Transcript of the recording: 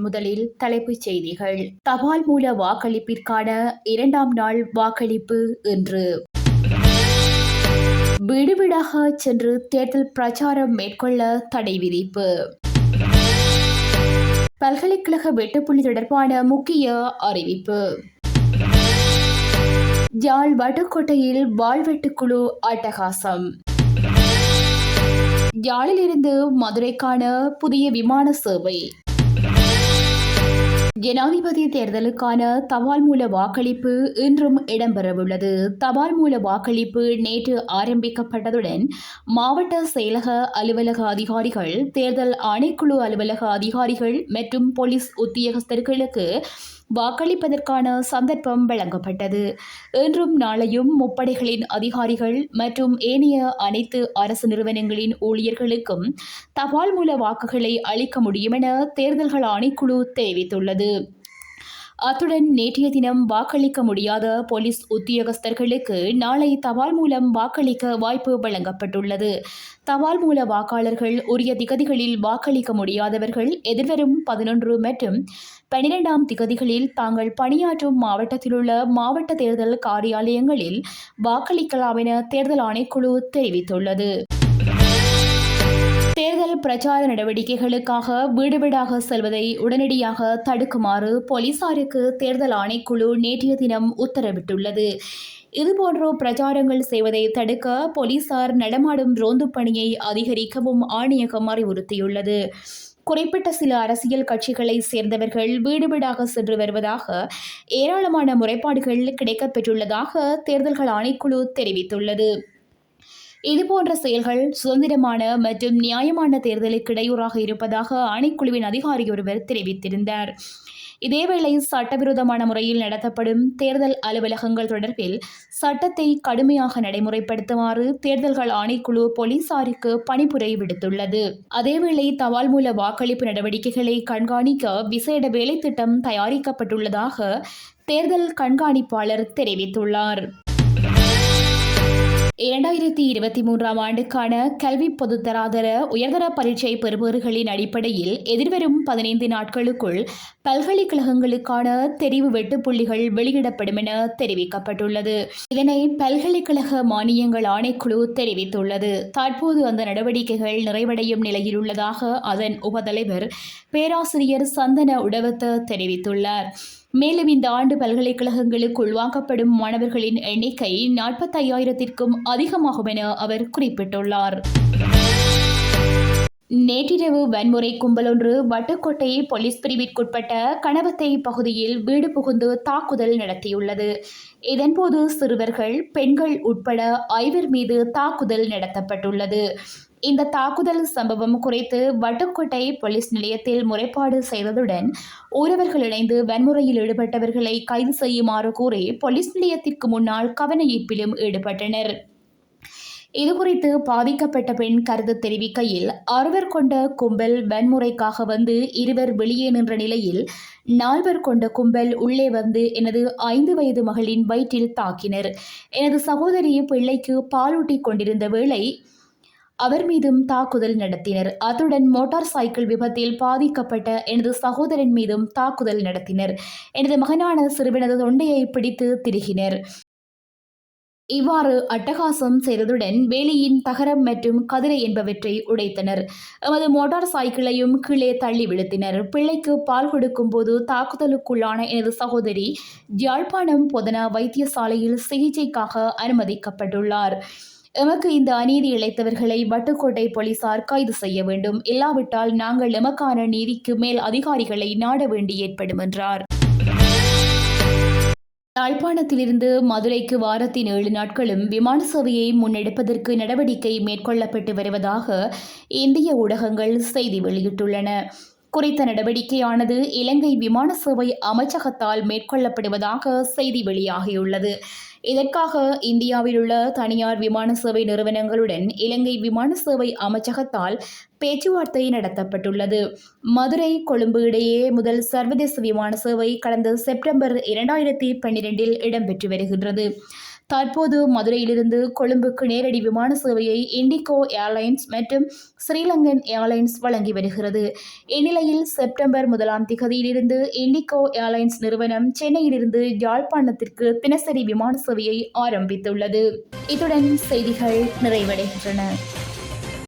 முதலில் தலைப்புச் செய்திகள். தபால் மூல வாக்களிப்பிற்கான 2ஆம் நாள் வாக்களிப்பு இன்று. வீடு வீடாக சென்று தேர்தல் பிரச்சாரம் மேற்கொள்ள தடை விதிப்பு. பல்கலைக்கழக வெட்டுப்புள்ளி தொடர்பான முக்கிய அறிவிப்பு. யாழ் வட்டுக்கோட்டையில் வாழ்வெட்டுக்குழு அட்டகாசம். யாழிலிருந்து மதுரைக்கான புதிய விமான சேவை. ஜனாதிபதி தேர்தலுக்கான தபால் மூல வாக்களிப்பு இன்றும் இடம்பெறவுள்ளது. தபால் மூல வாக்களிப்பு நேற்று ஆரம்பிக்கப்பட்டதுடன் மாவட்ட செயலக அலுவலக அதிகாரிகள், தேர்தல் ஆணைக்குழு அலுவலக அதிகாரிகள் மற்றும் போலீஸ் உத்தியோகஸ்தர்களுக்கு வாக்களிப்பதற்கான சந்தர்ப்பம் வழங்கப்பட்டது. இன்றும் நாளையும் முப்படைகளின் அதிகாரிகள் மற்றும் ஏனைய அனைத்து அரசு நிறுவனங்களின் ஊழியர்களுக்கும் தபால் மூல வாக்குகளை அளிக்க முடியும் என தேர்தல்கள் ஆணைக்குழு தெரிவித்துள்ளது. அத்துடன் நேற்றைய தினம் வாக்களிக்க முடியாத போலீஸ் உத்தியோகஸ்தர்களுக்கு நாளை தபால் மூலம் வாக்களிக்க வாய்ப்பு வழங்கப்பட்டுள்ளது. தபால் மூல வாக்காளர்கள் உரிய திகதிகளில் வாக்களிக்க முடியாதவர்கள் எதிர்வரும் 11 மற்றும் 12ஆம் திகதிகளில் தாங்கள் பணியாற்றும் மாவட்டத்திலுள்ள மாவட்ட தேர்தல் காரியாலயங்களில் வாக்களிக்கலாம் என தேர்தல் ஆணைக்குழு தெரிவித்துள்ளது. தேர்தல் பிரச்சார நடவடிக்கைகளுக்காக வீடு வீடாக செல்வதை உடனடியாக தடுக்குமாறு போலீசாருக்கு தேர்தல் ஆணைக்குழு நேற்றைய தினம் உத்தரவிட்டுள்ளது. இதுபோன்ற பிரச்சாரங்கள் செய்வதை தடுக்க போலீசார் நடமாடும் ரோந்து பணியை அதிகரிக்கவும் ஆணையகம் அறிவுறுத்தியுள்ளது. குறிப்பிட்ட சில அரசியல் கட்சிகளை சேர்ந்தவர்கள் வீடு வீடாக சென்று வருவதாக ஏராளமான முறைப்பாடுகள் கிடைக்கப்பெற்றுள்ளதாக தேர்தல்கள் ஆணைக்குழு தெரிவித்துள்ளது. இதுபோன்ற செயல்கள் சுதந்திரமான மற்றும் நியாயமான தேர்தலுக்கு இடையூறாக இருப்பதாக ஆணைக்குழுவின் அதிகாரி ஒருவர் தெரிவித்திருந்தார். இதேவேளை சட்டவிரோதமான முறையில் நடத்தப்படும் தேர்தல் அலுவலகங்கள் தொடர்பில் சட்டத்தை கடுமையாக நடைமுறைப்படுத்துமாறு தேர்தல்கள் ஆணைக்குழு போலீசாருக்கு பணிப்புரை விடுத்துள்ளது. அதேவேளை தபால் மூல வாக்களிப்பு நடவடிக்கைகளை கண்காணிக்க விசேட வேலைத்திட்டம் தயாரிக்கப்பட்டுள்ளதாக தேர்தல் கண்காணிப்பாளர் தெரிவித்துள்ளார். 2023ஆம் ஆண்டுக்கான கல்வி பொதுத்தராதர உயர்தர பரீட்சை பெறுபவர்களின் அடிப்படையில் எதிர்வரும் 15 நாட்களுக்குள் பல்கலைக்கழகங்களுக்கான தெரிவு வெட்டுப்புள்ளிகள் வெளியிடப்படும் என தெரிவிக்கப்பட்டுள்ளது. இதனை பல்கலைக்கழக மானியங்கள் ஆணைக்குழு தெரிவித்துள்ளது. தற்போது அந்த நடவடிக்கைகள் நிறைவடையும் நிலையில் உள்ளதாக அதன் உபதலைவர் பேராசிரியர் சந்தன உடவத்த தெரிவித்துள்ளார். மேலும் இந்த ஆண்டு பல்கலைக்கழகங்களுக்கு உள்வாங்கப்படும் மாணவர்களின் எண்ணிக்கை 45,000க்கும் அதிகமாகும் என அவர் குறிப்பிட்டுள்ளார். நேற்றிரவு வன்முறை கும்பலொன்று வட்டுக்கோட்டை போலீஸ் பிரிவிற்குட்பட்ட கணவத்தை பகுதியில் வீடு புகுந்து தாக்குதல் நடத்தியுள்ளது. இதன்போது சிறுவர்கள், பெண்கள் உட்பட 5 மீது தாக்குதல் நடத்தப்பட்டுள்ளது. இந்த தாக்குதல் சம்பவம் குறித்து வட்டுக்கோட்டை போலீஸ் நிலையத்தில் முறைப்பாடு செய்ததுடன் ஊரவர்கள் இணைந்து வன்முறையில் ஈடுபட்டவர்களை கைது செய்யுமாறு கூறி போலீஸ் நிலையத்திற்கு முன்னால் கவன ஈர்ப்பிலும் ஈடுபட்டனர். இதுகுறித்து பாதிக்கப்பட்ட பெண் கருத்து தெரிவிக்கையில், 6 கொண்ட கும்பல் வன்முறைக்காக வந்து 2 வெளியே நின்ற நிலையில் 4 கொண்ட கும்பல் உள்ளே வந்து எனது 5 வயது மகளின் வயிற்றில் தாக்கினர். எனது சகோதரி பிள்ளைக்கு பாலூட்டி கொண்டிருந்த வேளை அவர் மீதும் தாக்குதல் நடத்தினர். அத்துடன் மோட்டார் சைக்கிள் விபத்தில் பாதிக்கப்பட்ட எனது சகோதரன் மீதும் தாக்குதல் நடத்தினர். எனது மகனான சிறுவனது தொண்டையை பிடித்து திருகினர். இவ்வாறு அட்டகாசம் செய்ததுடன் வேலியின் தகரம் மற்றும் கதிரை என்பவற்றை உடைத்தனர். எமது மோட்டார் சைக்கிளையும் கீழே தள்ளி விழுத்தினர். பிள்ளைக்கு பால் கொடுக்கும் போது தாக்குதலுக்குள்ளான எனது சகோதரி யாழ்ப்பாணம் பொதனா வைத்தியசாலையில் சிகிச்சைக்காக அனுமதிக்கப்பட்டுள்ளார். எமக்கு இந்த அநீதி இழைத்தவர்களை வட்டுக்கோட்டை போலீசார் கைது செய்ய வேண்டும். இல்லாவிட்டால் நாங்கள் எமக்கான நீதிக்கு மேல் அதிகாரிகளை நாட வேண்டி ஏற்படும் என்றார். யாழ்ப்பாணத்திலிருந்து மதுரைக்கு வாரத்தின் 7 நாட்களும் விமான சேவையை முன்னெடுப்பதற்கு நடவடிக்கை மேற்கொள்ளப்பட்டு வருவதாக இந்திய ஊடகங்கள் செய்தி வெளியிட்டுள்ளன. குறித்த நடவடிக்கையானது இலங்கை விமான சேவை அமைச்சகத்தால் மேற்கொள்ளப்படுவதாக செய்தி வெளியாகியுள்ளது. இதற்காக இந்தியாவில் உள்ள தனியார் விமான சேவை நிறுவனங்களுடன் இலங்கை விமான சேவை அமைச்சகத்தால் பேச்சுவார்த்தை நடத்தப்பட்டுள்ளது. மதுரை, கொழும்பு இடையே முதல் சர்வதேச விமான சேவை கடந்த செப்டம்பர் 2012இல் இடம்பெற்று வருகின்றது. தற்போது மதுரையிலிருந்து கொழும்புக்கு நேரடி விமான சேவையை இண்டிகோ ஏர்லைன்ஸ் மற்றும் ஸ்ரீலங்கன் ஏர்லைன்ஸ் வழங்கி வருகிறது. இந்நிலையில் செப்டம்பர் 1ஆம் திகதியிலிருந்து இண்டிகோ ஏர்லைன்ஸ் நிறுவனம் சென்னையிலிருந்து யாழ்ப்பாணத்திற்கு தினசரி விமான சேவையை ஆரம்பித்துள்ளது. இத்துடன் செய்திகள் நிறைவடைகின்றன.